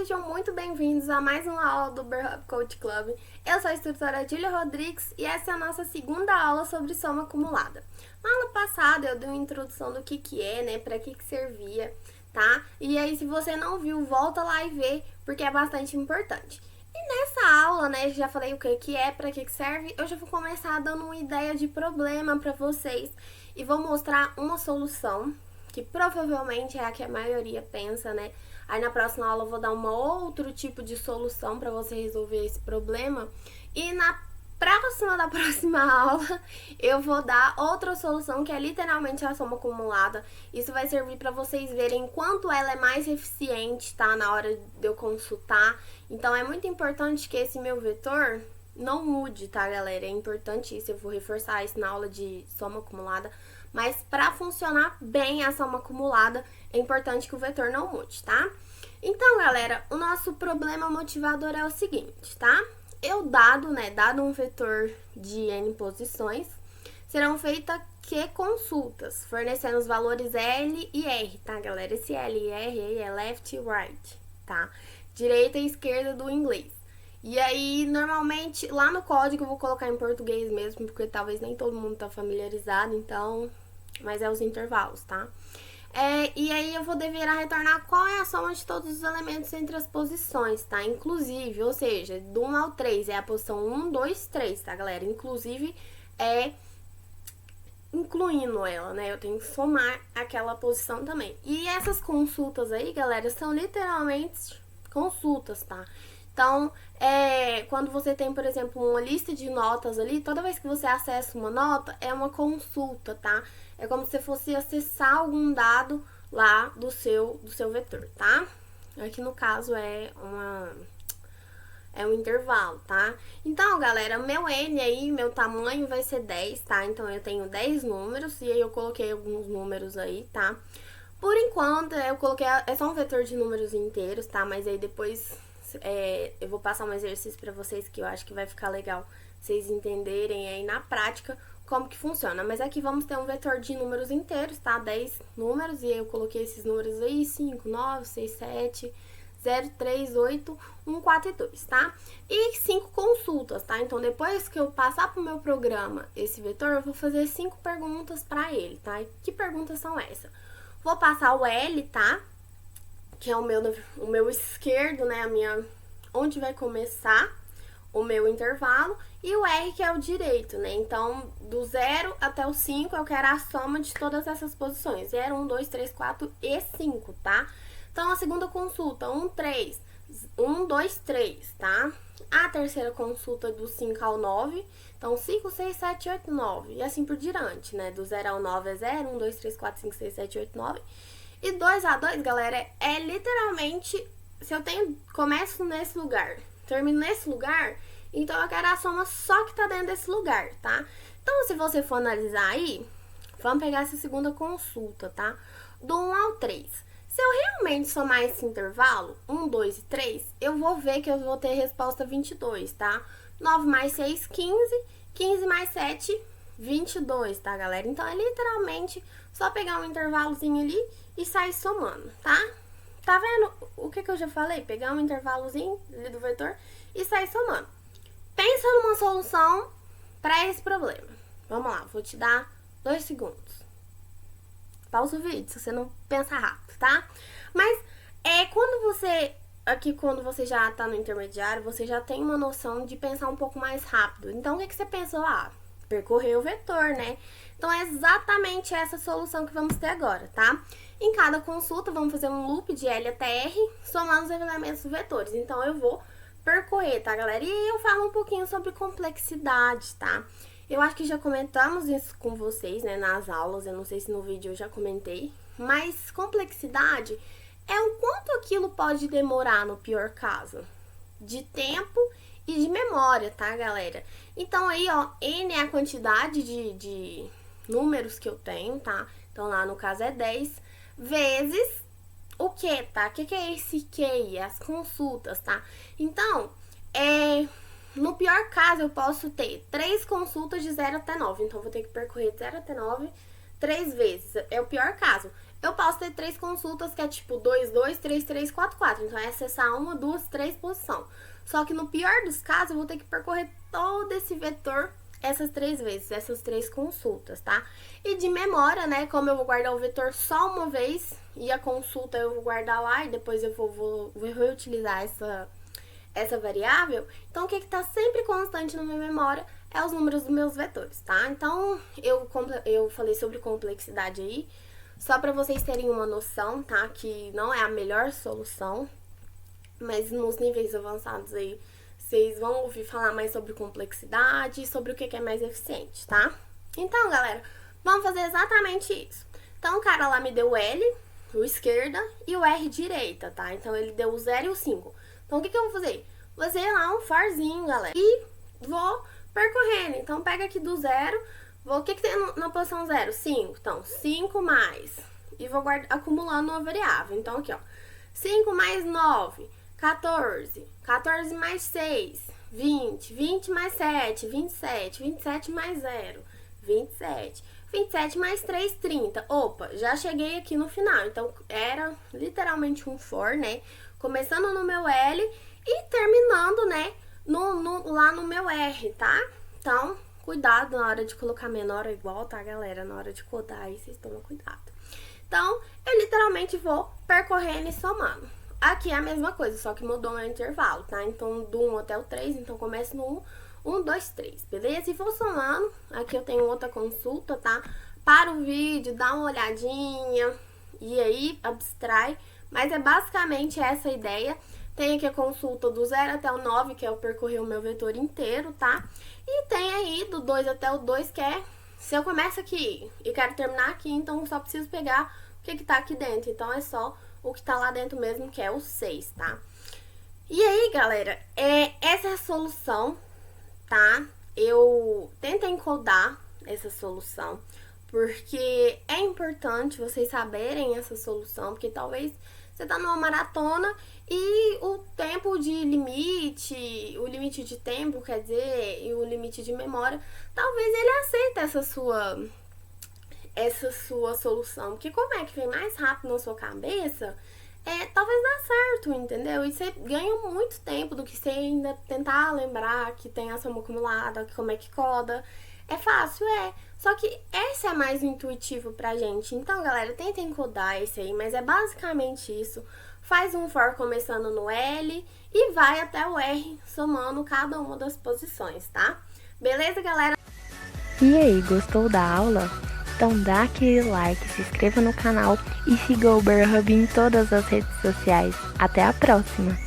sejam muito bem-vindos a mais uma aula do Berhub Coach Club. Eu sou a instrutora Julia Rodrigues e essa é a nossa segunda aula sobre soma acumulada. Na aula passada eu dei uma introdução do que é, né, para que servia, tá? E aí, se você não viu, volta lá e vê, porque é bastante importante. E nessa aula, né, já falei o que é, para que serve, eu já vou começar dando uma ideia de problema para vocês e vou mostrar uma solução, que provavelmente é a que a maioria pensa, né? Aí na próxima aula eu vou dar um outro tipo de solução para você resolver esse problema. E na próxima aula eu vou dar outra solução que é literalmente a soma acumulada. Isso vai servir para vocês verem quanto ela é mais eficiente, tá? Na hora de eu consultar. Então é muito importante que esse meu vetor não mude, tá, galera? É importante isso, eu vou reforçar isso na aula de soma acumulada. Mas para funcionar bem a soma acumulada, é importante que o vetor não mude, tá? Então, galera, o nosso problema motivador é o seguinte, tá? Dado um vetor de n posições, serão feitas consultas, fornecendo os valores L e R, tá, galera? Esse L e R aí é left e right, tá? Direita e esquerda do inglês. E aí, normalmente, lá no código eu vou colocar em português mesmo, porque talvez nem todo mundo tá familiarizado, então... Mas é os intervalos, tá? E aí eu vou deverá retornar qual é a soma de todos os elementos entre as posições, tá? Inclusive, ou seja, do 1 ao 3 é a posição 1, 2, 3, tá, galera? Inclusive, incluindo ela, né? Eu tenho que somar aquela posição também. E essas consultas aí, galera, são literalmente consultas, tá? Então, quando você tem, por exemplo, uma lista de notas ali, toda vez que você acessa uma nota, é uma consulta, tá? É como se fosse acessar algum dado lá do seu vetor, tá? Aqui no caso é um intervalo, tá? Então, galera, meu N aí, meu tamanho vai ser 10, tá? Então, eu tenho 10 números e aí eu coloquei alguns números aí, tá? Por enquanto, eu coloquei, é só um vetor de números inteiros, tá? Mas aí depois eu vou passar um exercício pra vocês que eu acho que vai ficar legal vocês entenderem aí na prática como que funciona. Mas aqui vamos ter um vetor de números inteiros, tá? 10 números e aí eu coloquei esses números aí, 5, 9, 6, 7... 0, 3, 8, 1, 4 e 2, tá? E 5 consultas, tá? Então, depois que eu passar pro meu programa esse vetor, eu vou fazer 5 perguntas pra ele, tá? E que perguntas são essas? Vou passar o L, tá? Que é o meu esquerdo, né? Onde vai começar o meu intervalo. E o R, que é o direito, né? Então, do 0 até o 5, eu quero a soma de todas essas posições. 0, 1, 2, 3, 4 e 5, tá? Então, a segunda consulta, 1, 3, 1, 2, 3, tá? A terceira consulta do 5 ao 9, então 5, 6, 7, 8, 9, e assim por diante, né? Do 0 ao 9 é 0, 1, 2, 3, 4, 5, 6, 7, 8, 9. E 2 a 2, galera, é literalmente, se eu começo nesse lugar, termino nesse lugar, então eu quero a soma só que tá dentro desse lugar, tá? Então, se você for analisar aí, vamos pegar essa segunda consulta, tá? Do 1 ao 3. Se eu realmente somar esse intervalo, 1, 2 e 3, eu vou ver que eu vou ter resposta 22, tá? 9 mais 6, 15. 15 mais 7, 22, tá, galera? Então, é literalmente só pegar um intervalozinho ali e sair somando, tá? Tá vendo o que eu já falei? Pegar um intervalozinho ali do vetor e sair somando. Pensa numa solução para esse problema. Vamos lá, vou te dar 2 segundos. Pausa o vídeo, se você não pensa rápido, tá? Mas quando você já tá no intermediário, você já tem uma noção de pensar um pouco mais rápido. Então, o que você pensou? Percorrer o vetor, né? Então, é exatamente essa solução que vamos ter agora, tá? Em cada consulta, vamos fazer um loop de L até R, somando os elementos dos vetores. Então, eu vou percorrer, tá, galera? E eu falo um pouquinho sobre complexidade, tá? Eu acho que já comentamos isso com vocês, né, nas aulas, eu não sei se no vídeo eu já comentei, mas complexidade é o quanto aquilo pode demorar no pior caso, de tempo e de memória, tá, galera? Então aí, ó, N é a quantidade de números que eu tenho, tá? Então lá no caso é 10, vezes o que, tá? O que é esse QI? As consultas, tá? Então, no pior caso, eu posso ter 3 consultas de 0 até 9. Então, vou ter que percorrer de 0 até 9, 3 vezes, é o pior caso. Eu posso ter 3 consultas que é tipo 2, 2, 3, 3, 4, 4. Então é acessar 1, 2, 3 posição. Só que no pior dos casos, eu vou ter que percorrer todo esse vetor essas 3 vezes, essas 3 consultas, tá? E de memória, né, como eu vou guardar o vetor só uma vez e a consulta eu vou guardar lá e depois eu vou reutilizar essa variável, então o que tá sempre constante na minha memória é os números dos meus vetores, tá? Então, eu falei sobre complexidade aí, só para vocês terem uma noção, tá? Que não é a melhor solução, mas nos níveis avançados aí, vocês vão ouvir falar mais sobre complexidade e sobre o que é mais eficiente, tá? Então, galera, vamos fazer exatamente isso. Então, o cara lá me deu o L, o esquerda, e o R direita, tá? Então, ele deu o 0 e o 5. Então, o que eu vou fazer? Vou fazer lá um forzinho, galera, e vou percorrendo. Então, pega aqui do 0, o que tem na posição 0? 5. Então, 5 mais, e vou acumulando uma variável. Então, aqui, ó, 5 mais 9, 14, 14 mais 6, 20, 20 mais 7, 27, 27 mais 0, 27, 27 mais 3, 30. Opa, já cheguei aqui no final. Então, era literalmente um for, né? Começando no meu L e terminando, né, lá no meu R, tá? Então, cuidado na hora de colocar menor ou igual, tá, galera? Na hora de codar aí, vocês tomam cuidado. Então, eu literalmente vou percorrendo e somando. Aqui é a mesma coisa, só que mudou o intervalo, tá? Então, do 1 até o 3, então começa no 1, 2, 3, beleza? E vou somando. Aqui eu tenho outra consulta, tá? Para o vídeo, dá uma olhadinha e aí abstrai. Mas é basicamente essa a ideia. Tem aqui a consulta do 0 até o 9, que é eu percorrer o meu vetor inteiro, tá? E tem aí do 2 até o 2, que é se eu começo aqui e quero terminar aqui, então só preciso pegar o que tá aqui dentro. Então é só o que tá lá dentro mesmo, que é o 6, tá? E aí, galera, essa é a solução, tá? Eu tentei encodar essa solução, porque é importante vocês saberem essa solução, porque talvez você tá numa maratona e o tempo de limite, o limite de tempo, quer dizer, e o limite de memória, talvez ele aceite essa sua solução, porque como é que vem mais rápido na sua cabeça, talvez dá certo, entendeu? E você ganha muito tempo do que você ainda tentar lembrar que tem ação acumulada, que como é que coda. É fácil, só que esse é mais intuitivo pra gente. Então, galera, tentem codar esse aí, mas é basicamente isso. Faz um for começando no L e vai até o R, somando cada uma das posições, tá? Beleza, galera? E aí, gostou da aula? Então dá aquele like, se inscreva no canal e siga o Uber Hub em todas as redes sociais. Até a próxima!